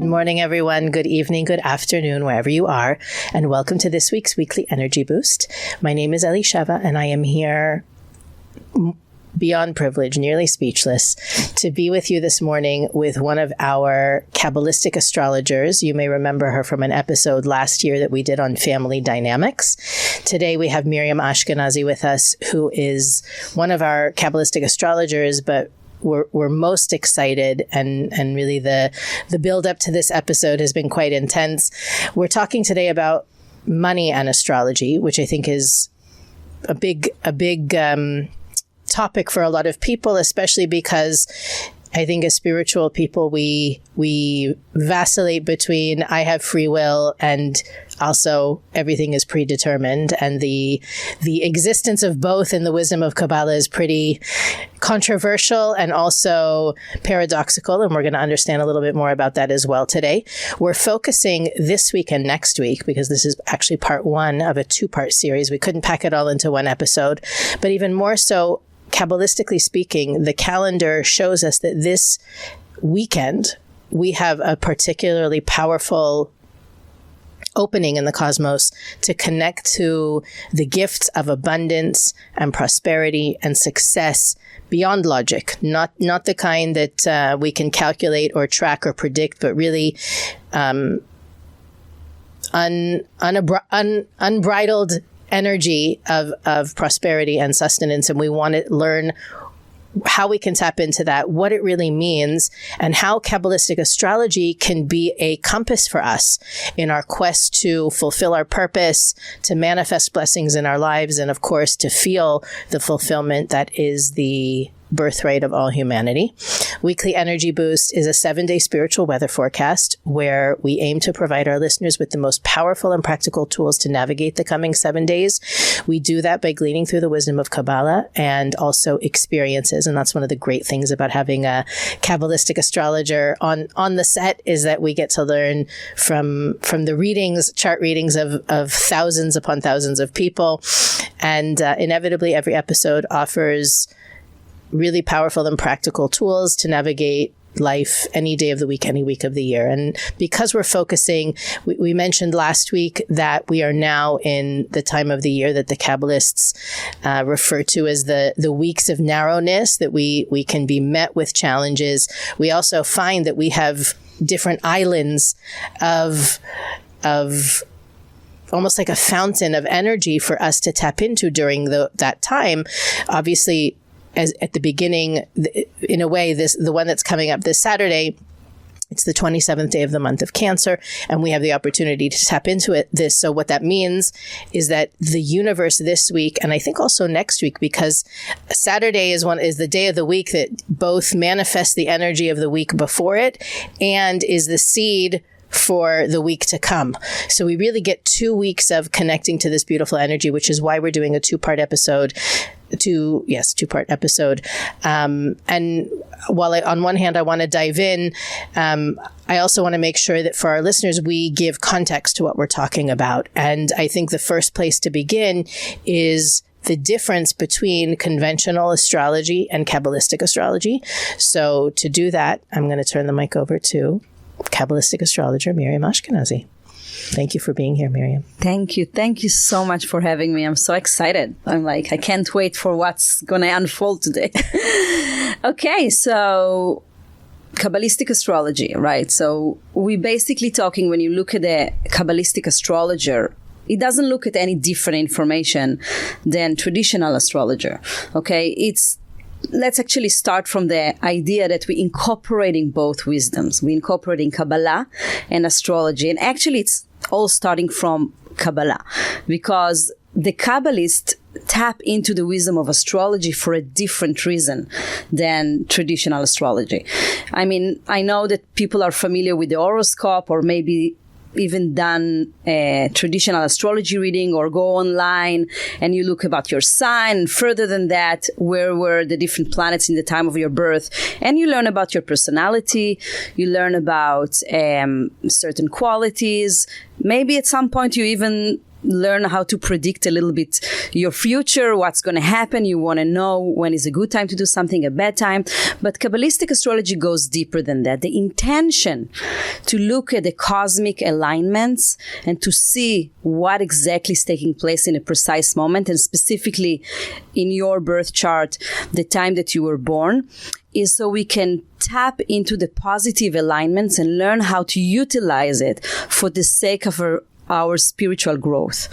morning, everyone. Good evening, good afternoon, wherever you are. And welcome to this week's Weekly Energy Boost. My name is Elisheva, and I am here beyond privileged, nearly speechless, to be with you this morning with one of our Kabbalistic astrologers. You may remember her from an episode last year that we did on family dynamics. Today we have Miriam Ashkenazi with us, who is one of our Kabbalistic astrologers, but we're most excited, and really the build up to this episode has been quite intense. We're talking today about money and astrology, which I think is a big topic for a lot of people, especially because I think as spiritual people, we vacillate between I have free will and also everything is predetermined. And the existence of both in the wisdom of Kabbalah is pretty controversial and also paradoxical. And we're going to understand a little bit more about that as well today. We're focusing this week and next week, because this is actually part one of a two-part series. We couldn't pack it all into one episode, but even more so, Kabbalistically speaking, the calendar shows us that this weekend we have a particularly powerful opening in the cosmos to connect to the gifts of abundance and prosperity and success beyond logic, not the kind that we can calculate or track or predict, but really unbridled energy of prosperity and sustenance. And we want to learn how we can tap into that, what it really means, and how Kabbalistic astrology can be a compass for us in our quest to fulfill our purpose, to manifest blessings in our lives, and of course, to feel the fulfillment that is the birthright of all humanity. Weekly Energy Boost is a 7-day spiritual weather forecast where we aim to provide our listeners with the most powerful and practical tools to navigate the coming 7 days. We do that by gleaning through the wisdom of Kabbalah and also experiences. And that's one of the great things about having a Kabbalistic astrologer on the set, is that we get to learn from the readings, chart readings of thousands upon thousands of people. And inevitably, every episode offers really powerful and practical tools to navigate life any day of the week, any week of the year. And because we're focusing, we mentioned last week that we are now in the time of the year that the Kabbalists refer to as the weeks of narrowness, that we can be met with challenges. We also find that we have different islands of almost like a fountain of energy for us to tap into during that time. Obviously, as at the beginning, in a way, the one that's coming up this Saturday, it's the 27th day of the month of Cancer, and we have the opportunity to tap into this. So what that means is that the universe this week, and I think also next week, because Saturday is the day of the week that both manifests the energy of the week before it and is the seed for the week to come. So we really get 2 weeks of connecting to this beautiful energy, which is why we're doing a two-part episode. Two-part episode. And while on one hand, I want to dive in, I also want to make sure that for our listeners, we give context to what we're talking about. And I think the first place to begin is the difference between conventional astrology and Kabbalistic astrology. So to do that, I'm going to turn the mic over to Kabbalistic astrologer Miriam Ashkenazi. Thank you for being here, Miriam. Thank you. Thank you so much for having me. I'm so excited. I can't wait for what's going to unfold today. Okay, so Kabbalistic astrology, right? So we're basically talking, when you look at a Kabbalistic astrologer, it doesn't look at any different information than traditional astrologer. Okay, let's actually start from the idea that we're incorporating both wisdoms. We're incorporating Kabbalah and astrology. And actually, it's all starting from Kabbalah, because the Kabbalists tap into the wisdom of astrology for a different reason than traditional astrology. I mean, I know that people are familiar with the horoscope, or maybe even done a traditional astrology reading, or go online and you look about your sign. Further than that, where were the different planets in the time of your birth? And you learn about your personality. You learn about certain qualities. Maybe at some point you even learn how to predict a little bit your future, what's going to happen. You want to know when is a good time to do something, a bad time. But Kabbalistic astrology goes deeper than that. The intention to look at the cosmic alignments and to see what exactly is taking place in a precise moment, and specifically in your birth chart, the time that you were born, is so we can tap into the positive alignments and learn how to utilize it for the sake of our spiritual growth.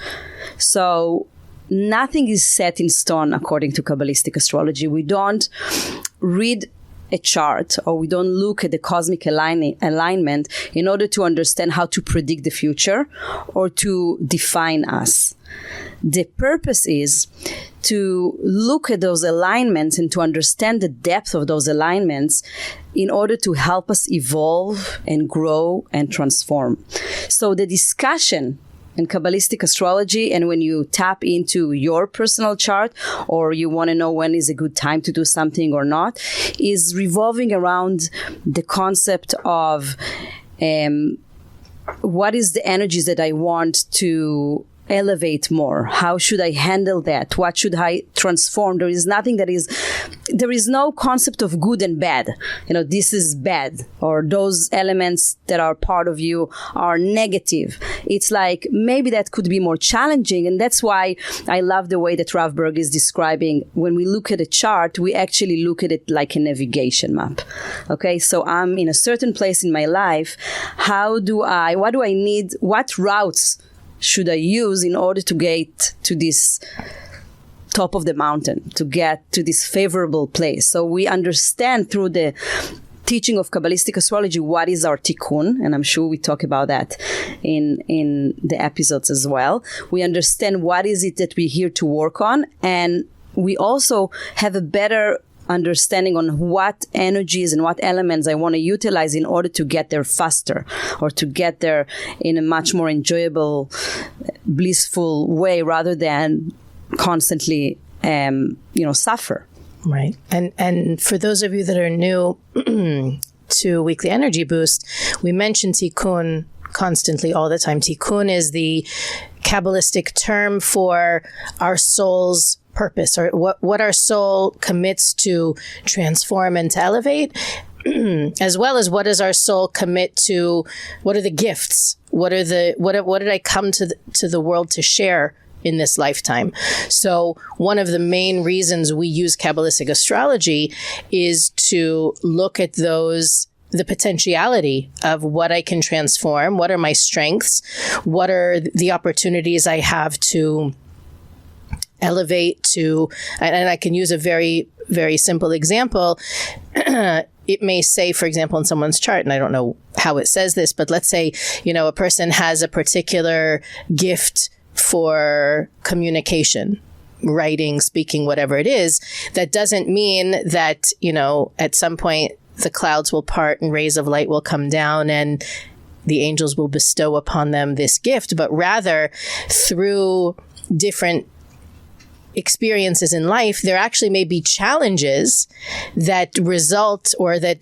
So nothing is set in stone according to Kabbalistic astrology. We don't read a chart, or we don't look at the cosmic alignment in order to understand how to predict the future or to define us. The purpose is to look at those alignments and to understand the depth of those alignments in order to help us evolve and grow and transform. So the discussion in Kabbalistic astrology, and when you tap into your personal chart, or you want to know when is a good time to do something or not, is revolving around the concept of what is the energies that I want to elevate more? How should I handle that? What should I transform? There is no concept of good and bad. This is bad, or those elements that are part of you are negative. It's like, maybe that could be more challenging. And that's why I love the way that Rav Berg is describing. When we look at a chart, we actually look at it like a navigation map. Okay. So I'm in a certain place in my life. What do I need? What routes should I use in order to get to this top of the mountain, to get to this favorable place? So we understand through the teaching of Kabbalistic astrology what is our tikkun, and I'm sure we talk about that in the episodes as well. We understand what is it that we're here to work on, and we also have a better understanding on what energies and what elements I want to utilize in order to get there faster, or to get there in a much more enjoyable, blissful way, rather than constantly, suffer. Right. And for those of you that are new to Weekly Energy Boost, we mention tikkun constantly all the time. Tikkun is the Kabbalistic term for our soul's purpose, or what our soul commits to transform and to elevate, as well as what does our soul commit to, what are the gifts, what did I come to the world to share in this lifetime. So one of the main reasons we use Kabbalistic astrology is to look at the potentiality of what I can transform, what are my strengths, what are the opportunities I have to elevate and I can use a very, very simple example. It may say, for example, in someone's chart, and I don't know how it says this, but let's say, a person has a particular gift for communication, writing, speaking, whatever it is. That doesn't mean that, at some point the clouds will part and rays of light will come down and the angels will bestow upon them this gift, but rather through different experiences in life, there actually may be challenges that result or that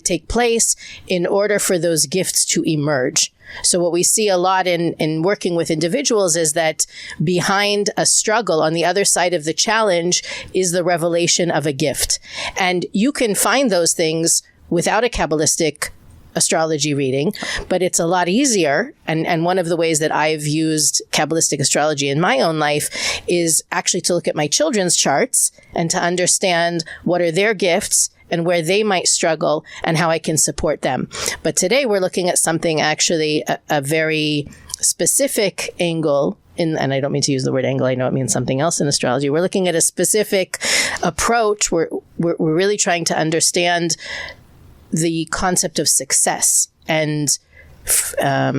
take place in order for those gifts to emerge. So what we see a lot in working with individuals is that behind a struggle, on the other side of the challenge, is the revelation of a gift. And you can find those things without a Kabbalistic astrology reading, but it's a lot easier. And one of the ways that I've used Kabbalistic astrology in my own life is actually to look at my children's charts and to understand what are their gifts and where they might struggle and how I can support them. But today we're looking at something actually a very specific angle and I don't mean to use the word angle, I know it means something else in astrology. We're looking at a specific approach. We're really trying to understand the concept of success and I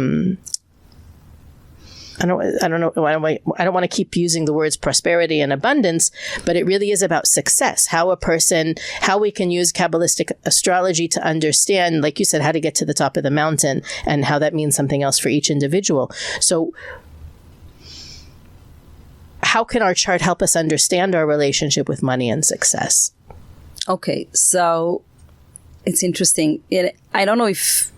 don't want to keep using the words prosperity and abundance, but it really is about success. How we can use Kabbalistic astrology to understand, like you said, how to get to the top of the mountain and how that means something else for each individual. So how can our chart help us understand our relationship with money and success? Okay, so it's interesting. I don't know if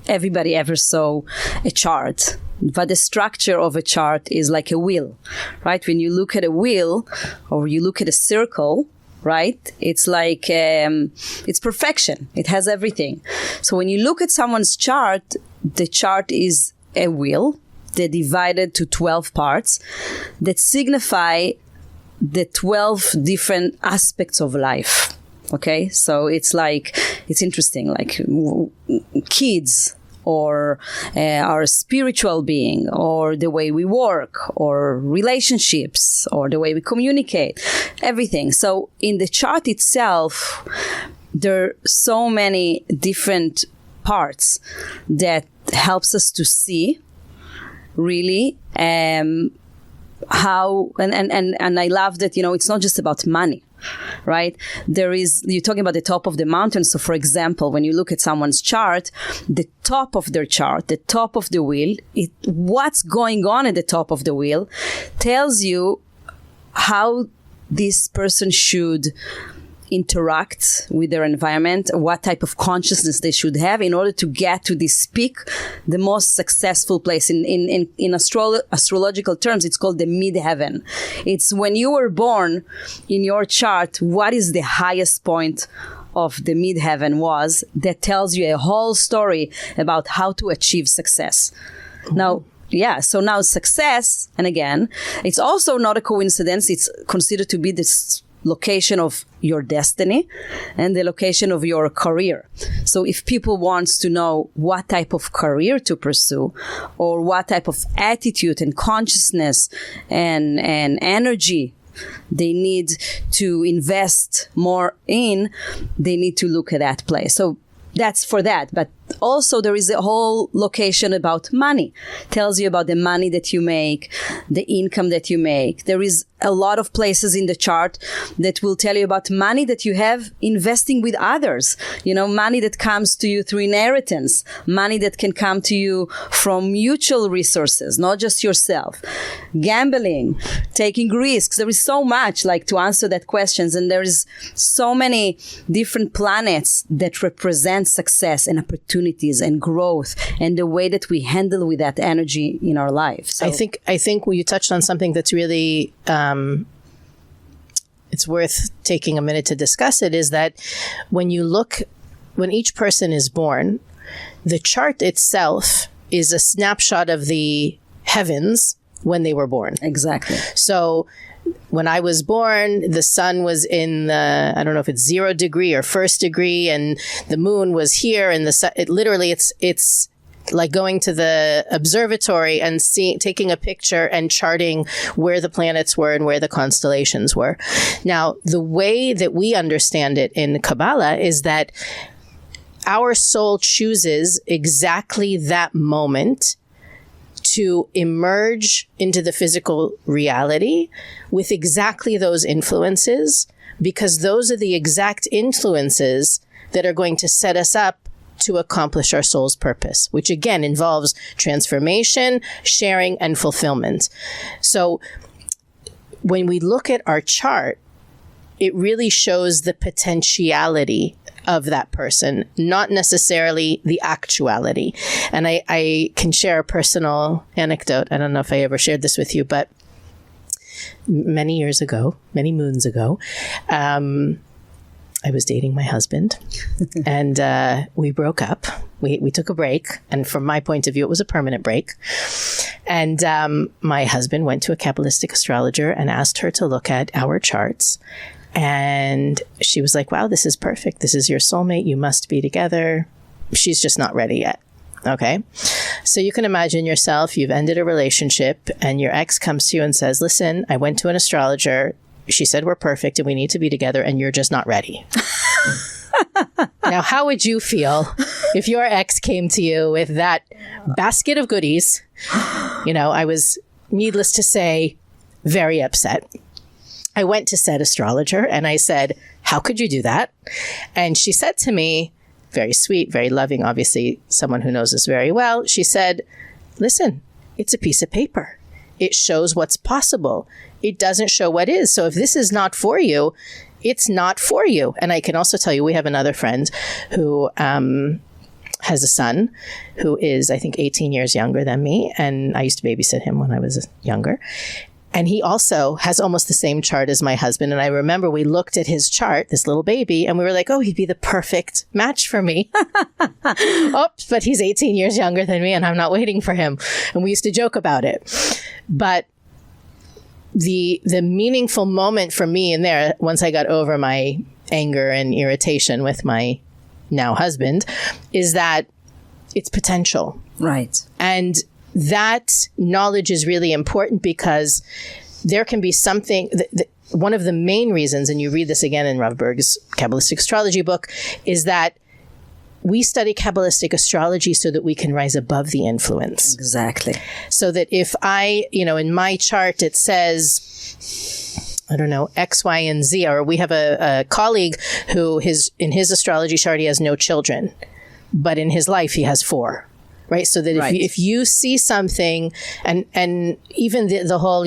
everybody ever saw a chart but the structure of a chart is like a wheel, right? When you look at a wheel or you look at a circle, right? It's like, it's perfection. It has everything. So when you look at someone's chart, the chart is a wheel. They're divided to 12 parts that signify the 12 different aspects of life. Okay, so it's like, it's interesting, like kids, or our spiritual being, or the way we work, or relationships, or the way we communicate, everything. So in the chart itself, there are so many different parts that helps us to see really how, and I love that, you know, it's not just about money. Right? You're talking about the top of the mountain. So for example, when you look at someone's chart, the top of their chart, the top of the wheel, what's going on at the top of the wheel tells you how this person should interact with their environment, what type of consciousness they should have in order to get to this peak, the most successful place. In astrological terms, it's called the Midheaven. It's when you were born in your chart, what is the highest point of the Midheaven was, that tells you a whole story about how to achieve success. Now, so now success, and again, it's also not a coincidence, it's considered to be this location of your destiny and the location of your career. So if people wants to know what type of career to pursue, or what type of attitude and consciousness and energy they need to invest more in, they need to look at that place. So that's for that. But also there is a whole location about money. Tells you about the money that you make, the income that you make. There is a lot of places in the chart that will tell you about money that you have investing with others. You know, money that comes to you through inheritance, money that can come to you from mutual resources, not just yourself. Gambling, taking risks. There is so much like to answer that questions, and there is so many different planets that represent success and opportunities and growth and the way that we handle with that energy in our life. So I think you touched on something that's really it's worth taking a minute to discuss. It is that when each person is born, the chart itself is a snapshot of the heavens when they were born. Exactly. So when I was born, the sun was in the, I don't know if it's 0 degree or 1st degree, and the moon was here, and it's like going to the observatory and taking a picture and charting where the planets were and where the constellations were. Now, the way that we understand it in Kabbalah is that our soul chooses exactly that moment to emerge into the physical reality with exactly those influences, because those are the exact influences that are going to set us up to accomplish our soul's purpose, which again involves transformation, sharing, and fulfillment. So when we look at our chart, it really shows the potentiality of that person, not necessarily the actuality. And I can share a personal anecdote. I don't know if I ever shared this with you, but many moons ago, I was dating my husband and we broke up. We took a break. And from my point of view, it was a permanent break. And my husband went to a Kabbalistic astrologer and asked her to look at our charts. And she was like, wow, this is perfect. This is your soulmate. You must be together. She's just not ready yet. Okay. So you can imagine yourself, you've ended a relationship and your ex comes to you and says, listen, I went to an astrologer. She said we're perfect and we need to be together and you're just not ready. Now, how would you feel if your ex came to you with that basket of goodies? You know, I was, needless to say, very upset. I went to said astrologer and I said, how could you do that? And she said to me, very sweet, very loving, obviously someone who knows us very well. She said, listen, it's a piece of paper. It shows what's possible. It doesn't show what is. So if this is not for you, it's not for you. And I can also tell you, we have another friend who has a son who is, I think, 18 years younger than me. And I used to babysit him when I was younger. And he also has almost the same chart as my husband. And I remember we looked at his chart, this little baby, and we were like, oh, he'd be the perfect match for me. Oops, but he's 18 years younger than me and I'm not waiting for him. And we used to joke about it. But the meaningful moment for me in there, once I got over my anger and irritation with my now husband, is that it's potential. Right. And that knowledge is really important because there can be something, one of the main reasons, and you read this again in Rav Berg's Kabbalistic Astrology book, is that we study Kabbalistic astrology so that we can rise above the influence. Exactly. So that if I, in my chart, it says, I don't know, X, Y, and Z, or we have a colleague who in his astrology chart, he has no children, but in his life, he has 4. Right. So that if you see something and even the whole,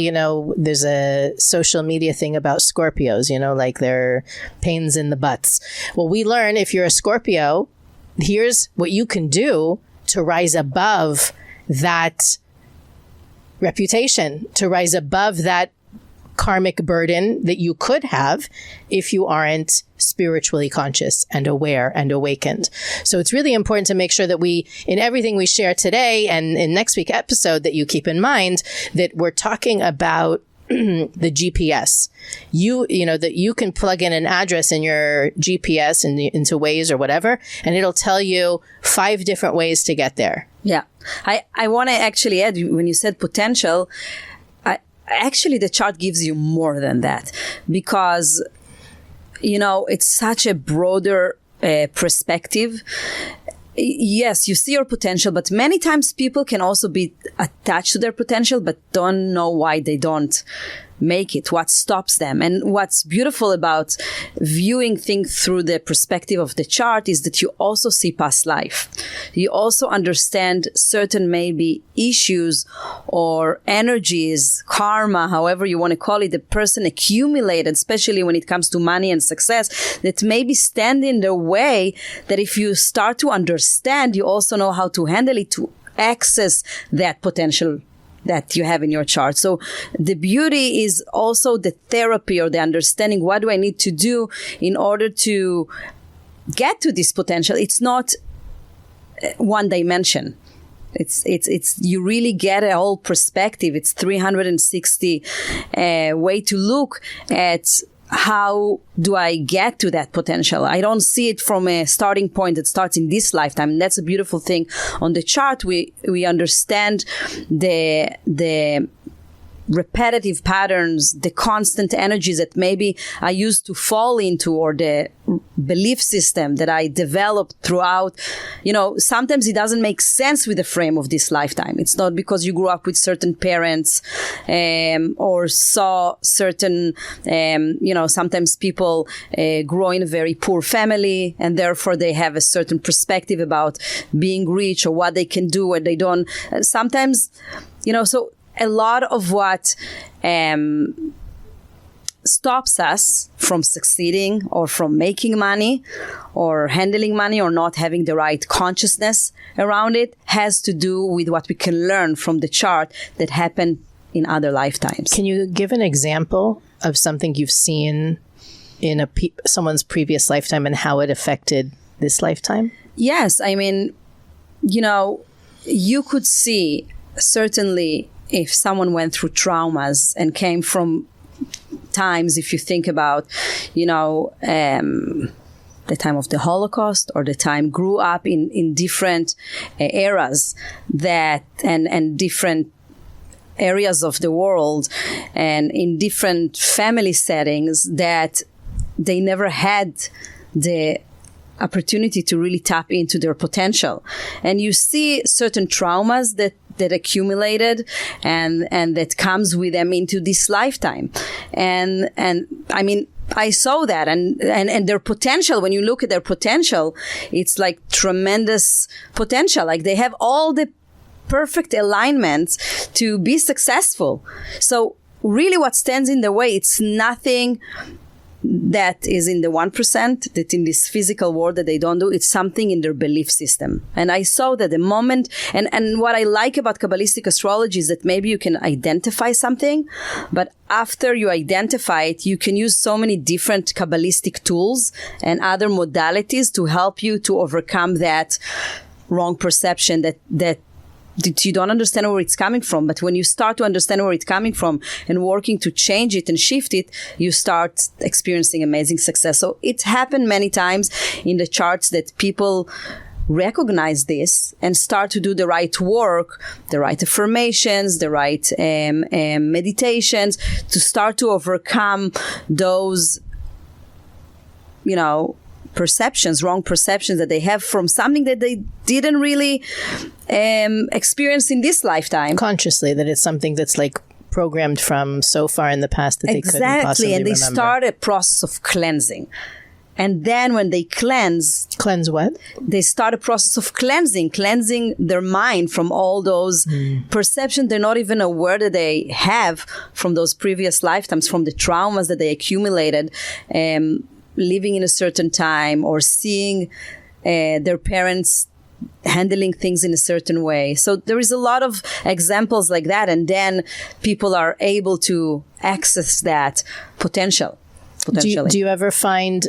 there's a social media thing about Scorpios, like they're pains in the butts. Well, we learn if you're a Scorpio, here's what you can do to rise above that reputation, to rise above that karmic burden that you could have if you aren't spiritually conscious and aware and awakened. So it's really important to make sure that we, in everything we share today and in next week's episode, that you keep in mind that we're talking about the GPS. That you can plug in an address in your GPS into Waze or whatever, and it'll tell you 5 different ways to get there. Yeah. I want to actually add, when you said potential, actually the chart gives you more than that, because it's such a broader perspective. Yes, you see your potential, but many times people can also be attached to their potential but don't know why they don't make it, what stops them. And what's beautiful about viewing things through the perspective of the chart is that you also see past life. You also understand certain maybe issues or energies, karma, however you want to call it, the person accumulated, especially when it comes to money and success, that maybe stand in the way, that if you start to understand, you also know how to handle it, to access that potential that you have in your chart. So the beauty is also the therapy or the understanding, what do I need to do in order to get to this potential? It's not one dimension. It's you really get a whole perspective. It's 360 way to look at how do I get to that potential. I don't see it from a starting point that starts in this lifetime. And that's a beautiful thing. On the chart, we understand the repetitive patterns, the constant energies that maybe I used to fall into, or the belief system that I developed throughout. Sometimes it doesn't make sense with the frame of this lifetime. It's not because you grew up with certain parents or saw certain, sometimes people grow in a very poor family and therefore they have a certain perspective about being rich or what they can do and they don't. Sometimes, so a lot of what stops us from succeeding or from making money or handling money or not having the right consciousness around it has to do with what we can learn from the chart that happened in other lifetimes. Can you give an example of something you've seen in someone's previous lifetime and how it affected this lifetime? Yes. I mean, you could see certainly if someone went through traumas and came from times, if you think about, the time of the Holocaust or the time grew up in different eras and different areas of the world and in different family settings, that they never had the opportunity to really tap into their potential. And you see certain traumas that accumulated and that comes with them into this lifetime. And I mean, I saw that and their potential, when you look at their potential, it's like tremendous potential. Like they have all the perfect alignments to be successful. So really what stands in the way, it's nothing that is in the 1%, that in this physical world that they don't do, it's something in their belief system. And I saw that the moment, and what I like about Kabbalistic astrology is that maybe you can identify something, but after you identify it, you can use so many different Kabbalistic tools and other modalities to help you to overcome that wrong perception that you don't understand where it's coming from. But when you start to understand where it's coming from and working to change it and shift it, you start experiencing amazing success. So it happened many times in the charts that people recognize this and start to do the right work, the right affirmations, the right meditations to start to overcome those, wrong perceptions that they have from something that they didn't really experience in this lifetime. Consciously, that it's something that's like programmed from so far in the past that they couldn't possibly and they remember. start a process of cleansing. And then when they cleanse what? They start a process of cleansing their mind from all those perceptions they're not even aware that they have from those previous lifetimes, from the traumas that they accumulated, living in a certain time or seeing their parents handling things in a certain way. So there is a lot of examples like that, and then people are able to access that potentially. Do you ever find,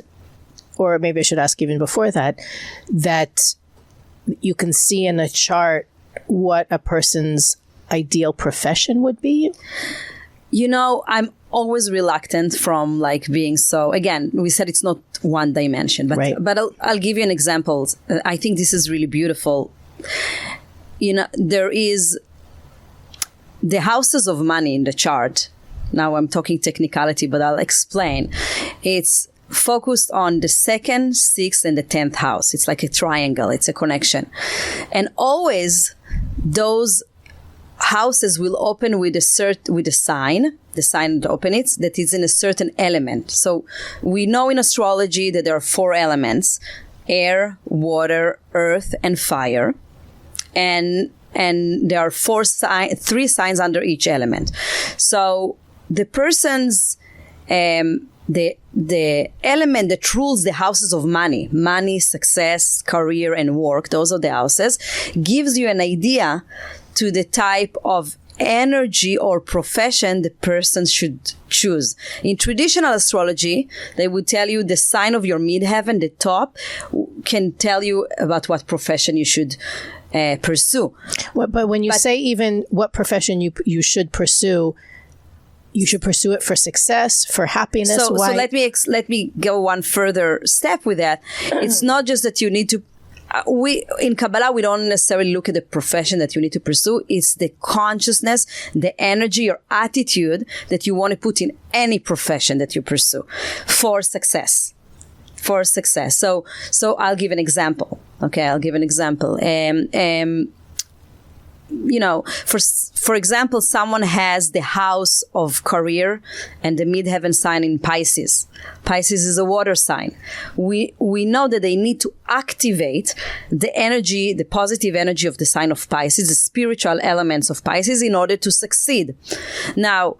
or maybe I should ask even before that you can see in a chart what a person's ideal profession would be? I'm always reluctant from being so, again, we said it's not one dimension, but right. But I'll give you an example. I think this is really beautiful. There is the houses of money in the chart. Now I'm talking technicality, but I'll explain. It's focused on the 2nd, 6th, and the 10th house. It's like a triangle. It's a connection. And always those houses will open with a sign, the sign that opens it, that is in a certain element. So we know in astrology that there are 4 elements: air, water, earth, and fire. And there are 3 signs under each element. So the person's the element that rules the houses of money, success, career, and work, those are the houses, gives you an idea to the type of energy or profession the person should choose. In traditional astrology, they would tell you the sign of your midheaven, the top, can tell you about what profession you should pursue. But when you say even what profession you should pursue, you should pursue it for success, for happiness. So let me go one further step with that. It's not just that you need to. In Kabbalah, we don't necessarily look at the profession that you need to pursue. It's the consciousness, the energy, your attitude that you want to put in any profession that you pursue for success. So I'll give an example. Okay, for example, someone has the house of career and the midheaven sign in Pisces. Pisces is a water sign. We know that they need to activate the energy, the positive energy of the sign of Pisces, the spiritual elements of Pisces, in order to succeed. Now,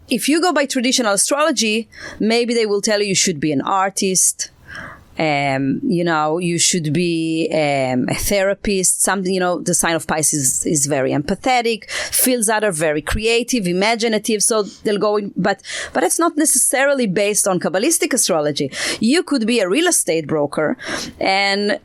if you go by traditional astrology, maybe they will tell you should be an artist. You should be a therapist. Something, the sign of Pisces is very empathetic. Fields that are very creative, imaginative. So they'll go in, but it's not necessarily based on Kabbalistic astrology. You could be a real estate broker and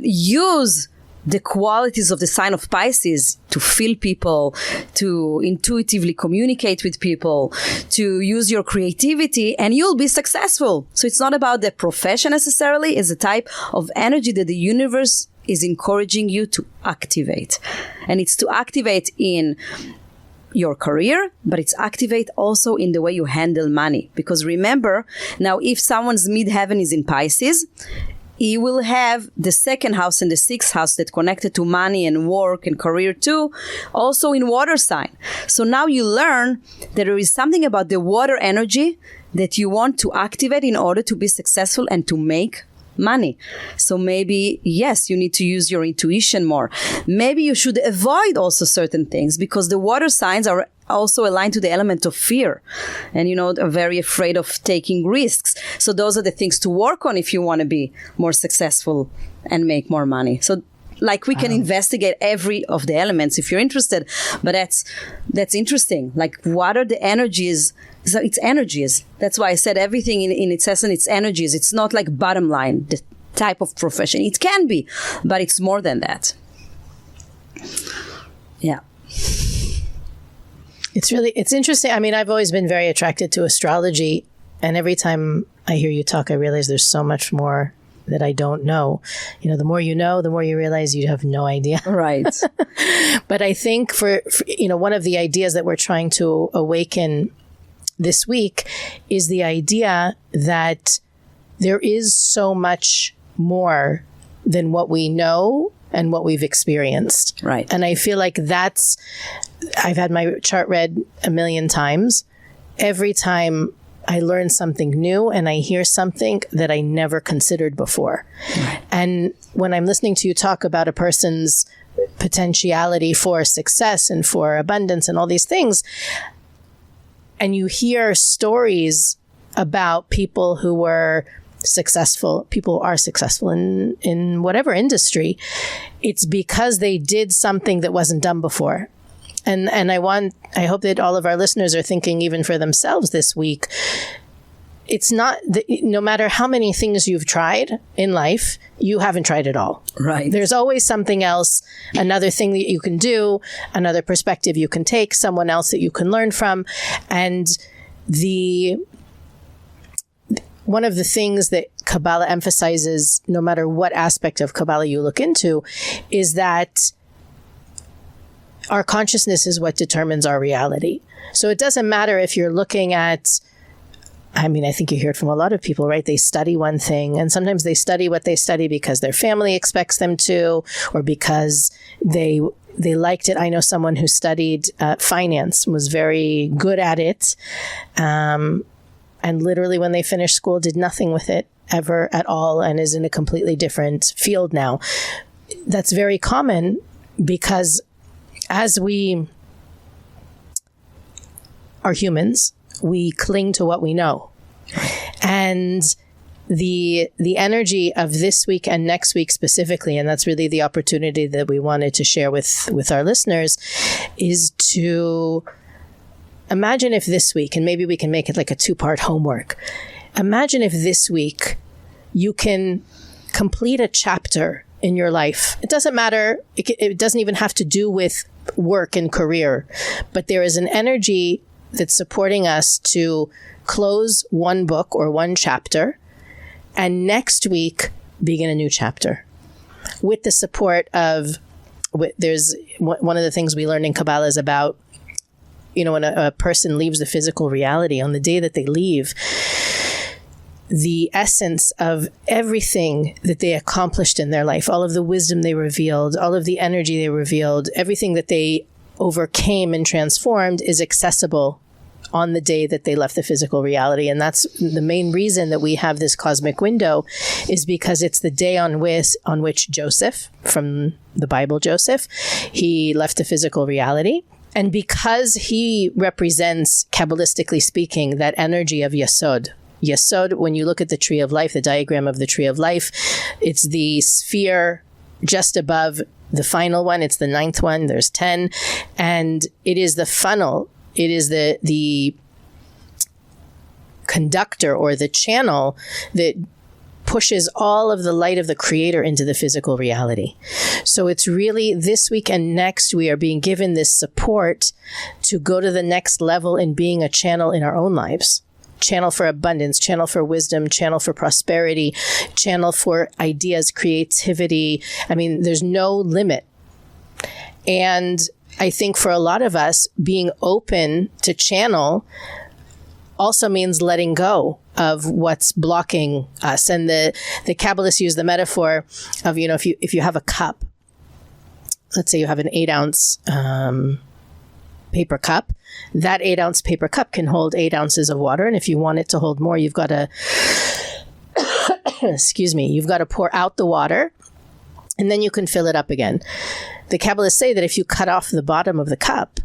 use the qualities of the sign of Pisces to feel people, to intuitively communicate with people, to use your creativity, and you'll be successful. So it's not about the profession necessarily. It's a type of energy that the universe is encouraging you to activate. And it's to activate in your career, but it's activate also in the way you handle money. Because remember, now if someone's midheaven is in Pisces, he will have the 2nd house and the 6th house that connected to money and work and career too, also in water sign. So now you learn that there is something about the water energy that you want to activate in order to be successful and to make money. So maybe, yes, you need to use your intuition more. Maybe you should avoid also certain things, because the water signs are also aligned to the element of fear, and are very afraid of taking risks. So those are the things to work on if you want to be more successful and make more money. So like we can investigate every of the elements if you're interested, but that's interesting. Like, what are the energies? So it's energies. That's why I said everything in its essence, it's energies. It's not like bottom line, the type of profession. It can be, but it's more than that. Yeah. It's interesting. I mean, I've always been very attracted to astrology, and every time I hear you talk, I realize there's so much more that I don't know. The more you know, the more you realize you have no idea. Right. But I think for one of the ideas that we're trying to awaken this week is the idea that there is so much more than what we know and what we've experienced. Right. And I feel like I've had my chart read 1 million times. Every time I learn something new and I hear something that I never considered before. Right. And when I'm listening to you talk about a person's potentiality for success and for abundance and all these things, and you hear stories about people who are successful in whatever industry, it's because they did something that wasn't done before. And I hope that all of our listeners are thinking even for themselves this week. It's not no matter how many things you've tried in life, you haven't tried it all. Right. There's always something else, another thing that you can do, another perspective you can take, someone else that you can learn from. And one of the things that Kabbalah emphasizes, no matter what aspect of Kabbalah you look into, is that our consciousness is what determines our reality. So it doesn't matter if you're looking at, I think you hear it from a lot of people, right? They study one thing, and sometimes they study what they study because their family expects them to, or because they liked it. I know someone who studied finance, was very good at it, and literally when they finished school did nothing with it ever at all, and is in a completely different field now. That's very common because as we are humans, we cling to what we know. And the energy of this week and next week specifically, and that's really the opportunity that we wanted to share with our listeners, is to imagine if this week, and maybe we can make it like a 2-part homework. Imagine if this week you can complete a chapter in your life. It doesn't matter. It doesn't even have to do with work and career, but there is an energy that's supporting us to close one book or one chapter, and next week begin a new chapter with the support of, there's one of the things we learned in Kabbalah is about, when a person leaves the physical reality, on the day that they leave, the essence of everything that they accomplished in their life, all of the wisdom they revealed, all of the energy they revealed, everything that they overcame and transformed is accessible on the day that they left the physical reality. And that's the main reason that we have this cosmic window, is because it's the day on which Joseph, from the Bible Joseph, he left the physical reality. And because he represents, Kabbalistically speaking, that energy of Yesod. Yesod, when you look at the tree of life, the diagram of the tree of life, it's the sphere just above the final one. It's the 9th one. There's 10. And it is the funnel. It is the conductor or the channel that pushes all of the light of the Creator into the physical reality. So it's really this week and next, we are being given this support to go to the next level in being a channel in our own lives. Channel for abundance, channel for wisdom, channel for prosperity, channel for ideas, creativity. There's no limit. And I think for a lot of us, being open to channel also means letting go of what's blocking us. And the Kabbalists use the metaphor of, if you have a cup, let's say you have an 8-ounce paper cup, that 8-ounce paper cup can hold 8 ounces of water. And if you want it to hold more, you've got to excuse me, you've got to pour out the water, and then you can fill it up again. The Kabbalists say that if you cut off the bottom of the cup,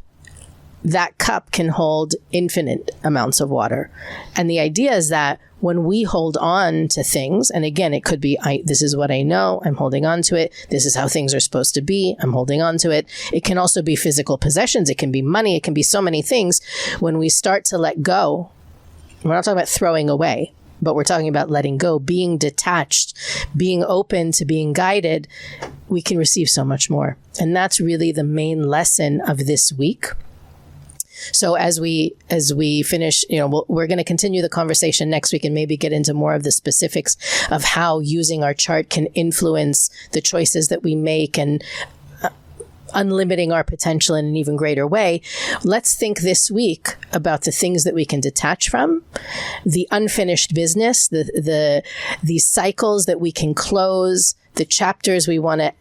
that cup can hold infinite amounts of water. And the idea is that when we hold on to things, and again, it could be, this is what I know, I'm holding on to it. This is how things are supposed to be, I'm holding on to it. It can also be physical possessions. It can be money. It can be so many things. When we start to let go, we're not talking about throwing away, but we're talking about letting go, being detached, being open to being guided, we can receive so much more. And that's really the main lesson of this week. So as we finish, we're going to continue the conversation next week and maybe get into more of the specifics of how using our chart can influence the choices that we make and unlimiting our potential in an even greater way. Let's think this week about the things that we can detach from, the unfinished business, the cycles that we can close, the chapters we want to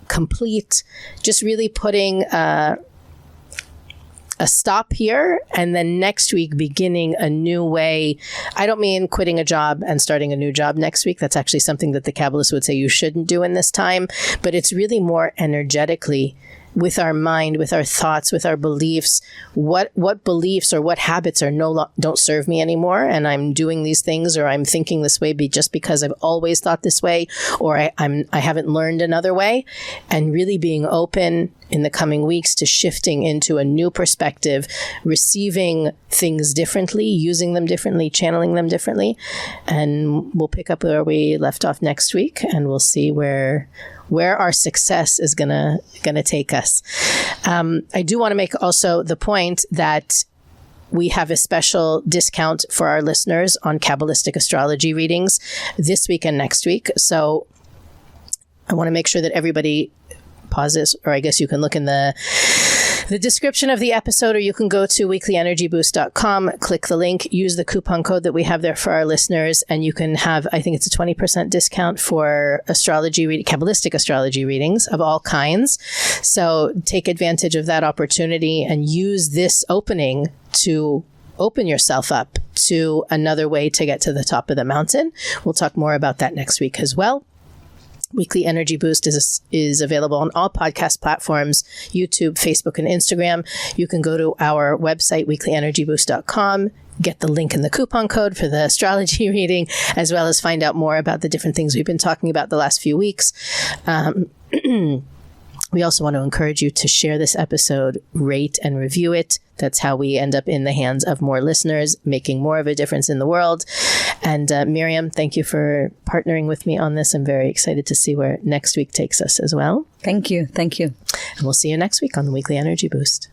complete, just really putting a stop here, and then next week beginning a new way. I don't mean quitting a job and starting a new job next week. That's actually something that the Kabbalists would say you shouldn't do in this time, but it's really more energetically with our mind, with our thoughts, with our beliefs, what beliefs or what habits are don't serve me anymore, and I'm doing these things, or I'm thinking this way just because I've always thought this way, or I haven't learned another way, and really being open in the coming weeks to shifting into a new perspective, receiving things differently, using them differently, channeling them differently, and we'll pick up where we left off next week, and we'll see where our success is gonna take us. I do want to make also the point that we have a special discount for our listeners on Kabbalistic astrology readings this week and next week. So I want to make sure that everybody pauses, or I guess you can look in the description of the episode, or you can go to weeklyenergyboost.com, click the link, use the coupon code that we have there for our listeners, and you can have, I think it's a 20% discount for Kabbalistic astrology readings of all kinds. So take advantage of that opportunity and use this opening to open yourself up to another way to get to the top of the mountain. We'll talk more about that next week as well. Weekly Energy Boost is available on all podcast platforms, YouTube, Facebook, and Instagram. You can go to our website, weeklyenergyboost.com, get the link in the coupon code for the astrology reading, as well as find out more about the different things we've been talking about the last few weeks. We also want to encourage you to share this episode, rate and review it. That's how we end up in the hands of more listeners, making more of a difference in the world. And Miriam, thank you for partnering with me on this. I'm very excited to see where next week takes us as well. Thank you. Thank you. And we'll see you next week on the Weekly Energy Boost.